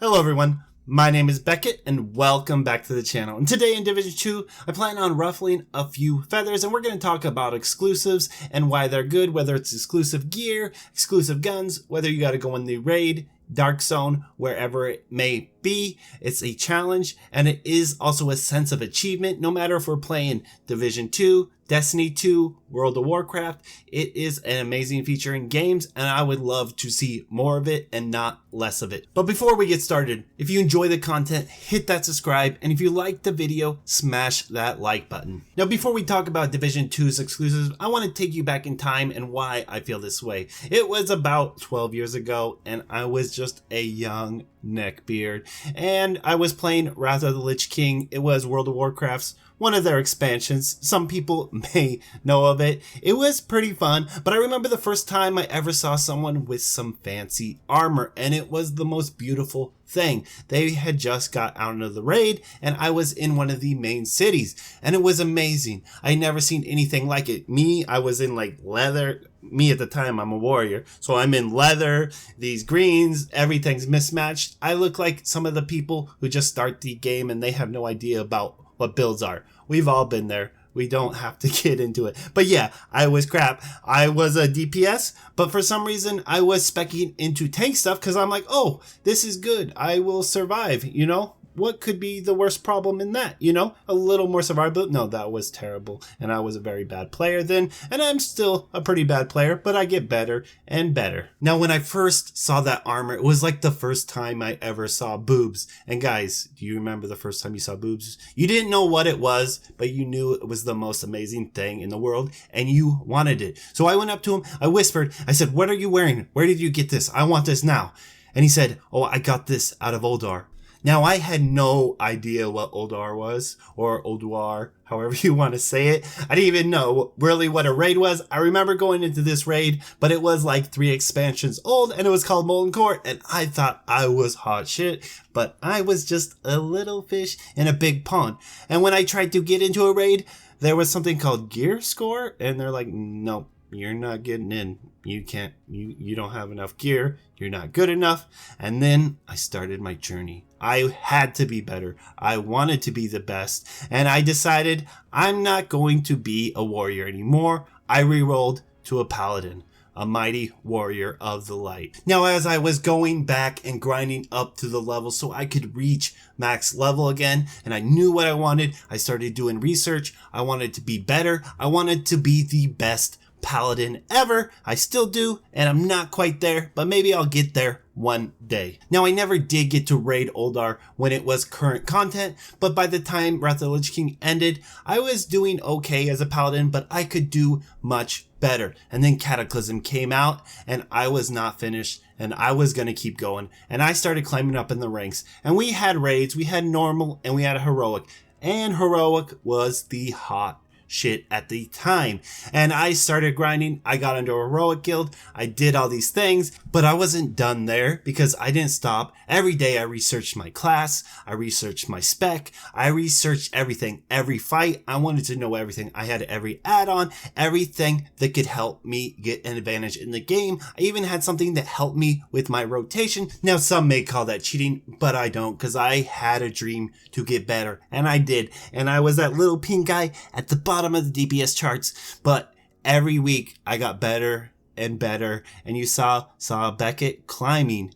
Hello everyone, my name is Beckett and welcome back to the channel. And today in Division 2, I plan on ruffling a few feathers and we're going to talk about exclusives and why they're good, whether it's exclusive gear, exclusive guns, whether you got to go in the raid, dark zone, wherever it may be. It's a challenge and it is also a sense of achievement. No matter if we're playing Division 2, Destiny 2, World of Warcraft, it is an amazing feature in games and I would love to see more of it and not less of it. But before we get started, if you enjoy the content, hit that subscribe, and if you like the video, smash that like button. Now before we talk about Division 2's exclusives, I want to take you back in time and why I feel this way. It was about 12 years ago and I was just a young neckbeard and I was playing Wrath of the Lich King. It was World of Warcraft's one of their expansions. Some people may know of it. It was pretty fun, but I remember the first time I ever saw someone with some fancy armor, and it was the most beautiful thing. They had just got out of the raid, and I was in one of the main cities, and it was amazing. I never seen anything like it. I was in like leather. Me at the time, I'm a warrior, so I'm in leather, these greens, everything's mismatched. I look like some of the people who just start the game and they have no idea about what builds are. We've all been there. We don't have to get into it. But yeah, I was crap. I was a DPS, but for some reason I was speccing into tank stuff because I'm like, oh, this is good. I will survive, you know? What could be the worst problem in that, you know? A little more survivable. No, that was terrible. And I was a very bad player then. And I'm still a pretty bad player, but I get better and better. Now, when I first saw that armor, it was like the first time I ever saw boobs. And guys, do you remember the first time you saw boobs? You didn't know what it was, but you knew it was the most amazing thing in the world and you wanted it. So I went up to him, I whispered, I said, "What are you wearing? Where did you get this? I want this now." And he said, "Oh, I got this out of Oldar." Now, I had no idea what Oldar was, or Olduar, however you want to say it. I didn't even know really what a raid was. I remember going into this raid, but it was like 3 expansions old, and it was called Molten Core, and I thought I was hot shit, but I was just a little fish in a big pond. And when I tried to get into a raid, there was something called gear score, and they're like, "Nope, you're not getting in. You can't, you don't have enough gear. You're not good enough." And then I started my journey. I had to be better. I wanted to be the best. And I decided I'm not going to be a warrior anymore. I re-rolled to a paladin, a mighty warrior of the light. Now, as I was going back and grinding up to the level so I could reach max level again, and I knew what I wanted, I started doing research. I wanted to be better. I wanted to be the best paladin ever. I still do, and I'm not quite there, but maybe I'll get there one day. Now, I never did get to raid Oldar when it was current content, but by the time Wrath of the Lich King ended, I was doing okay as a paladin, but I could do much better. And then Cataclysm came out, and I was not finished, and I was gonna keep going, and I started climbing up in the ranks, and we had raids, we had normal, and we had a heroic, and heroic was the hot shit at the time. And I started grinding. I got into a heroic guild. I did all these things, but I wasn't done there because I didn't stop. Every day I researched my class. I researched my spec. I researched everything. Every fight, I wanted to know everything. I had every add-on, everything that could help me get an advantage in the game. I even had something that helped me with my rotation. Now, some may call that cheating, but I don't, because I had a dream to get better, and I did. And I was that little pink guy at the bottom of the DPS charts, but every week I got better and better, and you saw Beckett climbing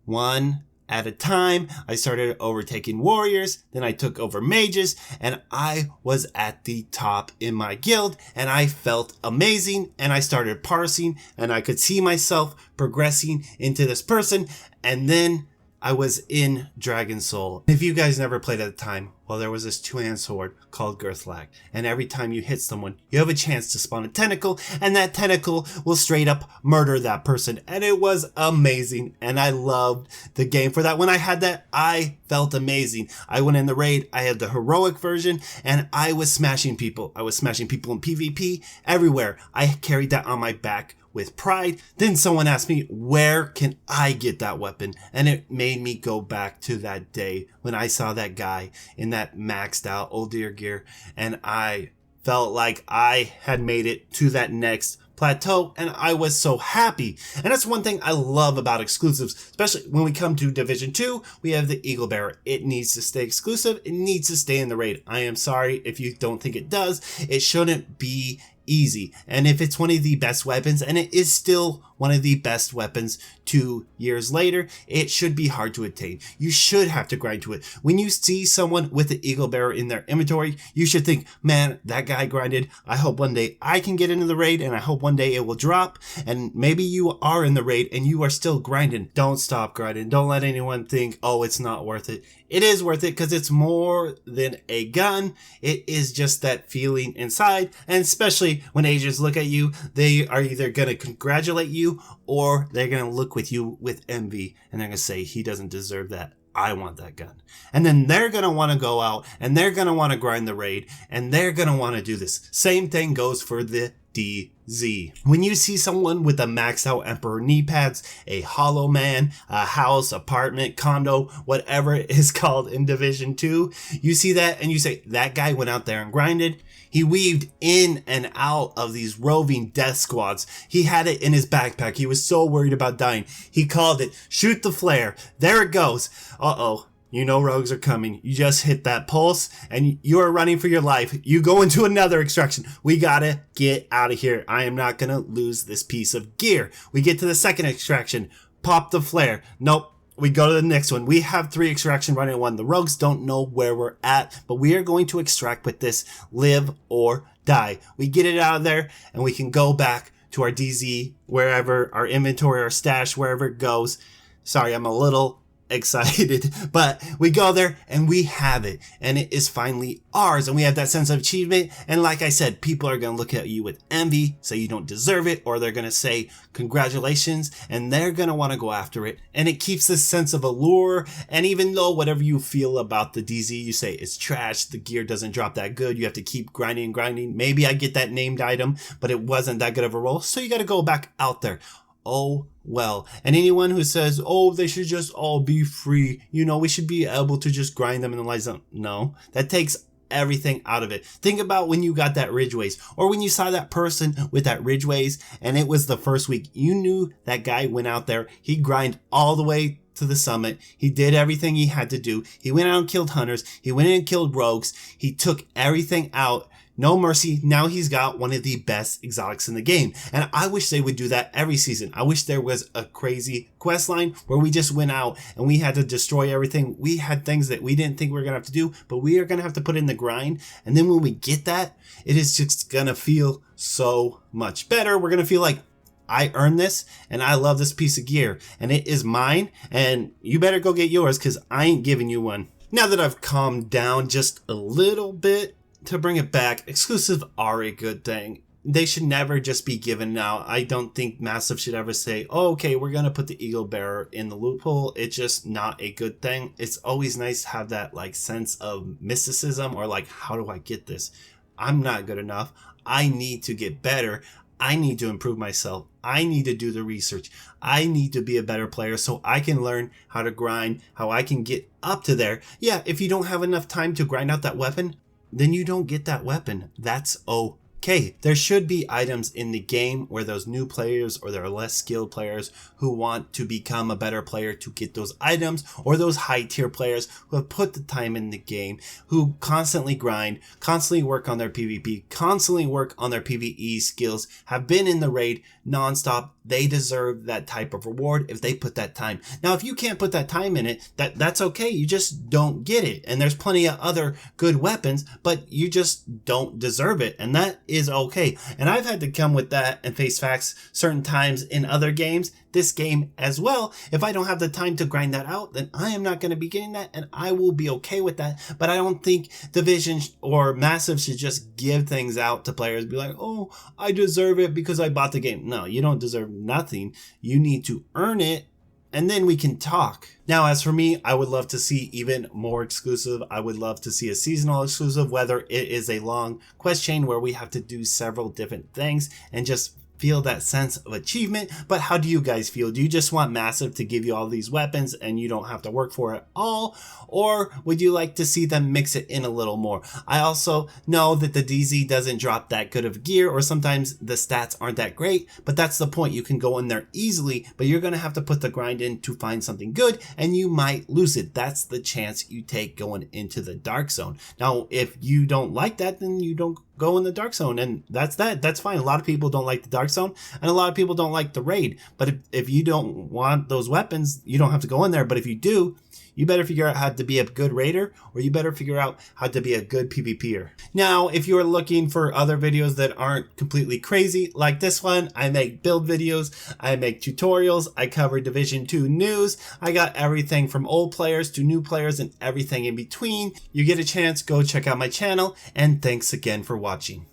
one at a time. I started overtaking warriors, then I took over mages, and I was at the top in my guild, and I felt amazing, and I started parsing, and I could see myself progressing into this person, and then I was in Dragon Soul. If you guys never played at the time, well, there was this 2-hand sword called Girthlag, and every time you hit someone, you have a chance to spawn a tentacle, and that tentacle will straight up murder that person, and it was amazing, and I loved the game for that. When I had that, I felt amazing. I went in the raid, I had the heroic version, and I was smashing people. I was smashing people in PvP everywhere. I carried that on my back with pride. Then someone asked me, where can I get that weapon? And it made me go back to that day when I saw that guy in that maxed out old deer gear, and I felt like I had made it to that next plateau, and I was so happy. And that's one thing I love about exclusives, especially when we come to Division 2, we have the Eagle Bearer. It needs to stay exclusive. It needs to stay in the raid. I am sorry if you don't think it does. It shouldn't be easy. And if it's one of the best weapons, and it is still one of the best weapons 2 years later, it should be hard to attain. You should have to grind to it. When you see someone with the Eagle Bearer in their inventory, you should think, man, that guy grinded. I hope one day I can get into the raid, and I hope one day it will drop. And maybe you are in the raid and you are still grinding. Don't stop grinding. Don't let anyone think, oh, it's not worth it. It is worth it because it's more than a gun. It is just that feeling inside. And especially when agents look at you, they are either going to congratulate you or they're going to look with you with envy. And they're going to say, he doesn't deserve that. I want that gun. And then they're going to want to go out and they're going to want to grind the raid and they're going to want to do this. Same thing goes for the DZ. When you see someone with a maxed out Emperor knee pads, a hollow man, a house, apartment, condo, whatever it is called in Division 2, you see that and you say, that guy went out there and grinded. He weaved in and out of these roving death squads. He had it in his backpack. He was so worried about dying. He called it, shoot the flare. There it goes. Uh-oh. You know rogues are coming. You just hit that pulse and you are running for your life. You go into another extraction. We gotta get out of here. I am not gonna lose this piece of gear. We get to the second extraction. Pop the flare. Nope. We go to the next one. We have 3 extraction running at 1. The rogues don't know where we're at, but we are going to extract with this, live or die. We get it out of there and we can go back to our DZ, wherever our inventory, our stash, wherever it goes. Sorry, I'm a little excited, but we go there and we have it and it is finally ours and we have that sense of achievement. And like I said, people are going to look at you with envy, say you don't deserve it, or they're going to say congratulations, and they're going to want to go after it. And it keeps this sense of allure. And even though whatever you feel about the DZ, you say it's trash, the gear doesn't drop that good, you have to keep grinding and grinding. Maybe I get that named item, but it wasn't that good of a roll, so you got to go back out there. Oh, well. And anyone who says, oh, they should just all be free, you know, we should be able to just grind them and analyze them. No, that takes everything out of it. Think about when you got that Ridgeways, or when you saw that person with that Ridgeways and it was the first week. You knew that guy went out there, he grind all the way to the summit. He did everything he had to do. He went out and killed hunters. He went in and killed rogues. He took everything out. No mercy. Now he's got one of the best exotics in the game. And I wish they would do that every season. I wish there was a crazy quest line where we just went out and we had to destroy everything. We had things that we didn't think we were going to have to do, but we are going to have to put in the grind. And then when we get that, it is just going to feel so much better. We're going to feel like, I earned this and I love this piece of gear and it is mine, and you better go get yours because I ain't giving you one. Now that I've calmed down just a little bit, to bring it back, exclusives are a good thing. They should never just be given now. I don't think Massive should ever say, oh, okay, we're going to put the Eagle Bearer in the loophole. It's just not a good thing. It's always nice to have that like sense of mysticism, or like, how do I get this? I'm not good enough. I need to get better. I need to improve myself. I need to do the research. I need to be a better player so I can learn how to grind, how I can get up to there. Yeah, if you don't have enough time to grind out that weapon, then you don't get that weapon. That's okay. There should be items in the game where those new players or there are less skilled players who want to become a better player to get those items, or those high tier players who have put the time in the game, who constantly grind, constantly work on their PvP, constantly work on their PvE skills, have been in the raid nonstop. They deserve that type of reward if they put that time. Now, if you can't put that time in it, that's okay. You just don't get it. And there's plenty of other good weapons, but you just don't deserve it. And that is okay. And I've had to come with that and face facts certain times in other games, this game as well. If I don't have the time to grind that out, then I am not going to be getting that, and I will be okay with that. But I don't think Division or Massive should just give things out to players, be like, oh, I deserve it because I bought the game. No, you don't deserve nothing. You need to earn it, and then we can talk. Now, as for me, I would love to see even more exclusive. I would love to see a seasonal exclusive, whether it is a long quest chain where we have to do several different things and just feel that sense of achievement. But how do you guys feel? Do you just want Massive to give you all these weapons and you don't have to work for it all? Or would you like to see them mix it in a little more? I also know that the DZ doesn't drop that good of gear, or sometimes the stats aren't that great, but that's the point. You can go in there easily, but you're going to have to put the grind in to find something good, and you might lose it. That's the chance you take going into the dark zone. Now, if you don't like that, then you don't go in the dark zone, and that's fine. A lot of people don't like the dark zone, and a lot of people don't like the raid. But if you don't want those weapons, you don't have to go in there. But if you do, you better figure out how to be a good raider, or you better figure out how to be a good PvPer. Now, if you're looking for other videos that aren't completely crazy like this one, I make build videos, I make tutorials, I cover Division 2 news, I got everything from old players to new players and everything in between. You get a chance, go check out my channel, and thanks again for watching.